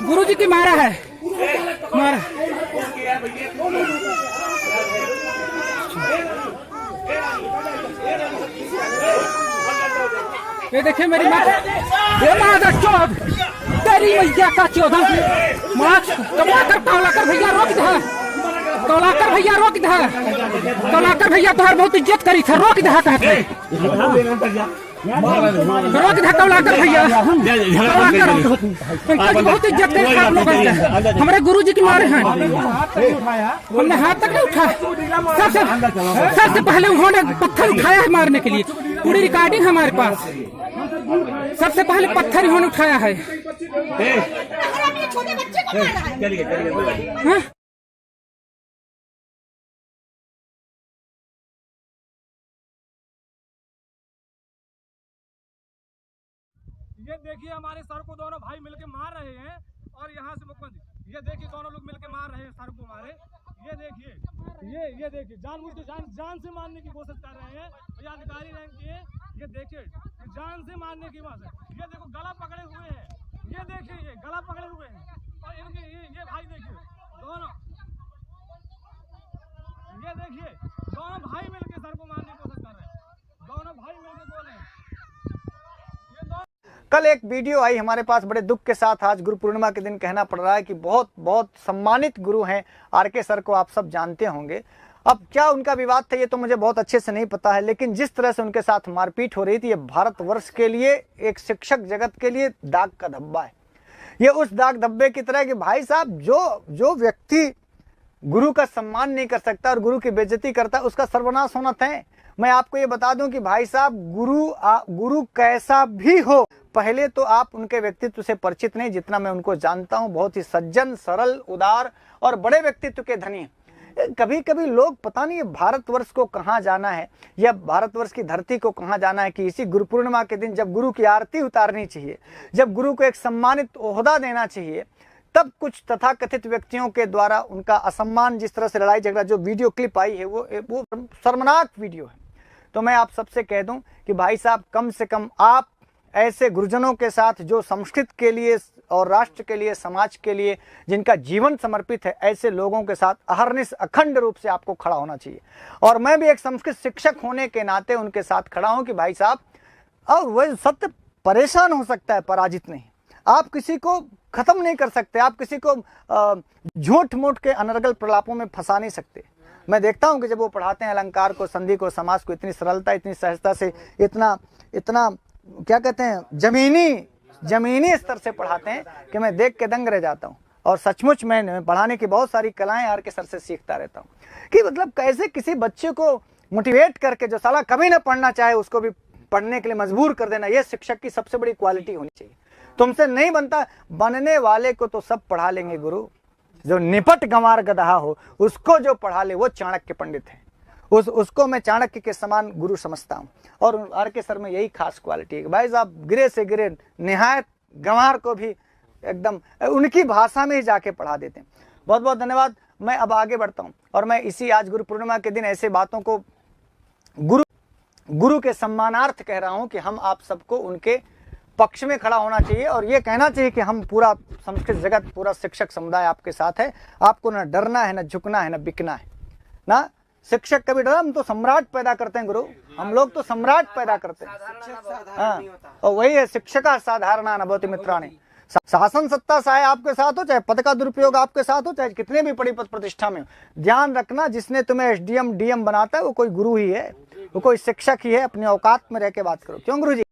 गुरुजी की मारा है, मारा। ये देखिए मेरी माँ, ये माँ चौध तेरी मैया का चौदह माँ कमलाकर भैया रोक दे, कमलाकर भैया रोक दे, कमलाकर भैया तोहर बहुत इज्जत करी था, रोक दे कहते रोक दे कमलाकर भैया, बहुत इज्जत करी था आप लोगों ने। हमारे गुरुजी की मारे हैं, हमने हाथ तक नहीं उठाया। सबसे पहले उन्होंने पत्थर उठाया है मारने के लिए, पूरी रिकॉर्डिंग हमारे पास। सबसे पहले पत्थर इन्होंने उठाया है। छोटे बच्चे को मारा है। ये देखिए हमारे सर को दोनों भाई मिलके मार रहे हैं, और यहाँ से मुख्यमंत्री ये देखिए दोनों लोग मिलके मार रहे हैं सर को हमारे। ये देखिए ये देखिए जानबूझ के जान से मारने की कोशिश कर रहे हैं, ये अधिकारी रैंक के। ये देखिए जान से मारने की बात है। ये देखो गला पकड़े हुए हैं, ये देखिए ये गला पकड़े हुए हैं, और इनके ये भाई देखिए दोनों, ये देखिए दोनों भाई मिलके सर को मारने की कोशिश कर रहे हैं, दोनों भाई मिलके बोले। कल एक वीडियो आई हमारे पास, बड़े दुख के साथ आज गुरु पूर्णिमा के दिन कहना पड़ रहा है कि बहुत बहुत सम्मानित गुरु हैं आरके सर को, आप सब जानते होंगे। अब क्या उनका विवाद था ये तो मुझे बहुत अच्छे से नहीं पता है, लेकिन जिस तरह से उनके साथ मारपीट हो रही थी, ये भारतवर्ष के लिए, एक शिक्षक जगत के लिए दाग का धब्बा है। ये उस दाग धब्बे की तरह कि भाई साहब जो व्यक्ति गुरु का सम्मान नहीं कर सकता और गुरु की बेइज्जती करता है, उसका सर्वनाश होना तय। मैं आपको ये बता दूं कि भाई साहब गुरु कैसा भी हो, पहले तो आप उनके व्यक्तित्व से परिचित नहीं, जितना मैं उनको जानता हूं बहुत ही सज्जन, सरल, उदार और बड़े व्यक्तित्व के धनी हैं। कभी कभी लोग पता नहीं भारतवर्ष को कहाँ जाना है या भारतवर्ष की धरती को कहाँ जाना है कि इसी गुरु पूर्णिमा के दिन जब गुरु की आरती उतारनी चाहिए, जब गुरु को एक सम्मानित ओहदा देना चाहिए, तब कुछ तथाकथित व्यक्तियों के द्वारा उनका असम्मान, जिस तरह से लड़ाई झगड़ा, जो वीडियो क्लिप आई है वो शर्मनाक वीडियो है। तो मैं आप सबसे कह दूं कि भाई साहब कम से कम आप ऐसे गुरुजनों के साथ जो संस्कृत के लिए और राष्ट्र के लिए, समाज के लिए जिनका जीवन समर्पित है, ऐसे लोगों के साथ अहर्निश अखंड रूप से आपको खड़ा होना चाहिए। और मैं भी एक संस्कृत शिक्षक होने के नाते उनके साथ खड़ा हूं कि भाई साहब, और वह सत्य परेशान हो सकता है, पराजित नहीं। आप किसी को खत्म नहीं कर सकते, आप किसी को झूठ मूठ के अनर्गल प्रलापों में फंसा नहीं सकते। मैं देखता हूं कि जब वो पढ़ाते हैं अलंकार को, संधि को, समाज को इतनी सरलता, इतनी सहजता से, इतना क्या कहते हैं, जमीनी स्तर से पढ़ाते हैं कि मैं देख के दंग रह जाता हूं। और सचमुच मैं पढ़ाने की बहुत सारी कलाएं आरके सर से सीखता रहता हूं कि मतलब कैसे किसी बच्चे को मोटिवेट करके, जो साला कभी ना पढ़ना चाहे उसको भी पढ़ने के लिए मजबूर कर देना, यह शिक्षक की सबसे बड़ी क्वालिटी होनी चाहिए। तुमसे नहीं बनता, बनने वाले को तो सब पढ़ा लेंगे गुरु, जो निपट गंवार गदहा हो उसको जो पढ़ा ले वो चाणक्य पंडित है। उसको मैं चाणक्य के समान गुरु समझता हूं। और आरके सर में यही खास क्वालिटी है कि भाई साहब गिरे से गिरे निहायत गंवार को भी एकदम उनकी भाषा में ही जाके पढ़ा देते हैं। बहुत बहुत धन्यवाद। मैं अब आगे बढ़ता हूं और मैं इसी आज गुरु पूर्णिमा के दिन ऐसे बातों को गुरु के सम्मानार्थ कह रहा हूं कि हम आप सबको उनके पक्ष में खड़ा होना चाहिए और ये कहना चाहिए कि हम पूरा संस्कृत जगत, पूरा शिक्षक समुदाय आपके साथ है। आपको ना डरना है, ना झुकना है, ना बिकना है। ना शिक्षक कभी डरा, हम तो सम्राट पैदा करते हैं गुरु, हम लोग तो सम्राट पैदा करते हैं। हाँ, और वही है शिक्षका साधारणा नभोति मित्राणि। शासन सत्ता चाहे आपके साथ हो, चाहे पद का दुरुपयोग आपके साथ हो, चाहे कितने भी बड़ी पद प्रतिष्ठा में हो, ध्यान रखना जिसने तुम्हें एसडीएम डीएम बनाता है वो कोई गुरु ही है, वो कोई शिक्षक ही है। अपनी औकात में रह के बात करो। क्यों गुरु जी?